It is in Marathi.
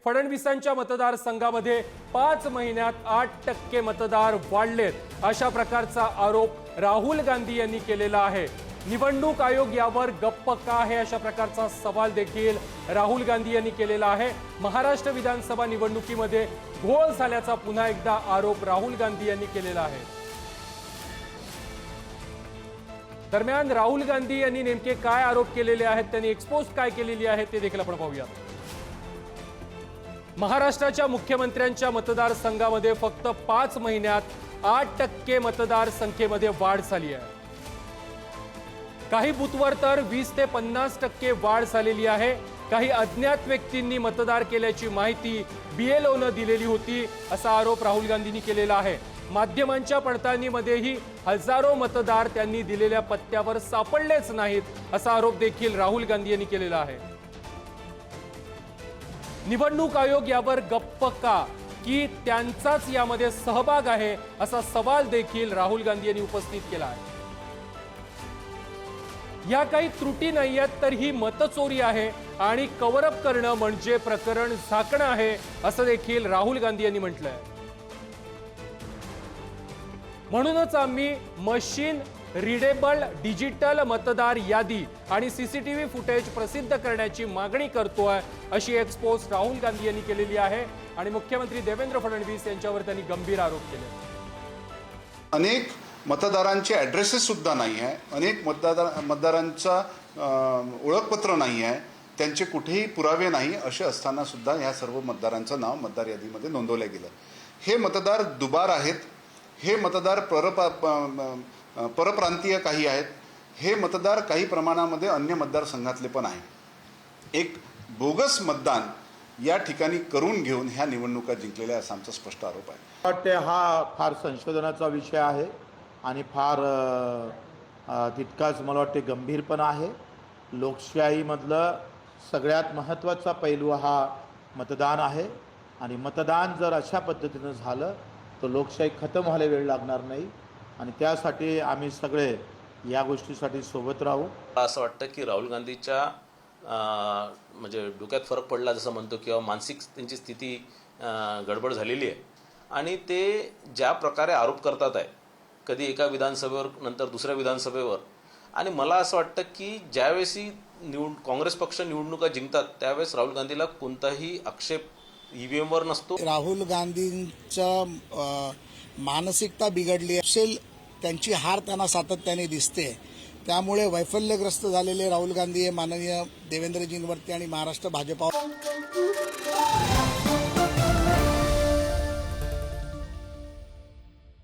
फडणवीसांच्या मतदारसंघामध्ये 5 महिन्यात 8% मतदार वाढलेत अशा प्रकारचा आरोप राहुल गांधी यांनी केलेला आहे। निवडणूक आयोग यावर गप्प का आहे अशा प्रकारचा सवाल देखील राहुल गांधी यांनी केलेला आहे। महाराष्ट्र विधानसभा निवडणुकीमध्ये घोळ झाल्याचा पुन्हा एकदा आरोप राहुल गांधी यांनी केलेला आहे। दरम्यान राहुल गांधी यांनी नेमके काय आरोप केलेले आहेत, त्यांनी एक्सपोज काय केलेली आहे ते देखील आपण पाहूया। महाराष्ट्राच्या मुख्यमंत्र्यांच्या मतदारसंघामध्ये फक्त 5 महिन्यात 8% मतदार संख्येमध्ये वाढ झाली आहे। काही बूथवर तर 20 ते 50% वाढ झालेली आहे। काही अज्ञात व्यक्तींनी मतदार केल्याची माहिती BLOनं दिलेली होती असा आरोप राहुल गांधींनी केलेला आहे। माध्यमांच्या पडताळणीमध्येही हजारो मतदार त्यांनी दिलेल्या पत्त्यावर सापडलेच नाहीत असा आरोप देखील राहुल गांधी यांनी केलेला आहे। निवडणूक आयोग यावर गप्प का, की त्यांचाच यामध्ये सहभाग आहे असा सवाल देखील राहुल गांधी यांनी उपस्थित केला आहे। या काही त्रुटी नाही आहेत तर ही मतचोरी आहे आणि कव्हरअप करणं म्हणजे प्रकरण झाकणं आहे असं देखील राहुल गांधी यांनी म्हटलंय। म्हणूनच आम्ही मशीन रीडेबल डिजिटल मतदार यादी आणि CCTV फुटेज प्रसिद्ध करण्याची मागणी करतोय अशी एक्सपोज राहुल गांधी यांनी केलेली आहे आणि मुख्यमंत्री देवेंद्र फडणवीस यांच्यावर त्यांनी गंभीर आरोप केले। अनेक मतदारांचे ॲड्रेसेस सुद्धा नाही आहे, अनेक मतदारांचा ओळखपत्र नाही आहे, त्यांचे कुठेही पुरावे नाही असे असताना सुद्धा ह्या सर्व मतदारांचं नाव मतदार यादीमध्ये नोंदवलं गेलं। हे मतदार दुबार आहेत, हे मतदार परप्रांतीय काही आहेत, हे मतदार काही प्रमाणामध्ये अन्य मतदारसंघातले पण आहेत। एक बोगस मतदान या ठिकाणी करून घेऊन ह्या निवडणुका जिंकलेल्या असा आमचा स्पष्ट आरोप आहे। वाटते हा फार संशोधनाचा विषय आहे आणि फार तितकाच मला वाटते गंभीर पण आहे। लोकशाहीमधलं सगळ्यात महत्त्वाचा पैलू हा मतदान आहे आणि मतदान जर अशा पद्धतीनं झालं तर लोकशाही खतम व्हायला वेळ लागणार नाही आणि त्यासाठी आम्ही सगळे या गोष्टीसाठी सोबत राहू। असं वाटतं की राहुल गांधीच्या म्हणजे डोक्यात फरक पडला जसं म्हणतो किंवा मानसिक त्यांची स्थिती गडबड झालेली आहे आणि ते ज्या प्रकारे आरोप करतात आहे, कधी एका विधानसभेवर नंतर दुसऱ्या विधानसभेवर, आणि मला असं वाटतं की ज्यावेळेस काँग्रेस पक्ष निवडणुका जिंकतात त्यावेळेस राहुल गांधीला कोणताही आक्षेप EVMवर नसतो। राहुल गांधींच्या मानसिकता बिघडली असेल, त्यांची हार त्यांना सातत्याने दिसते, त्यामुळे वैफल्यग्रस्त झालेले राहुल गांधी हे माननीय देवेंद्रजींवरती आणि महाराष्ट्र भाजपा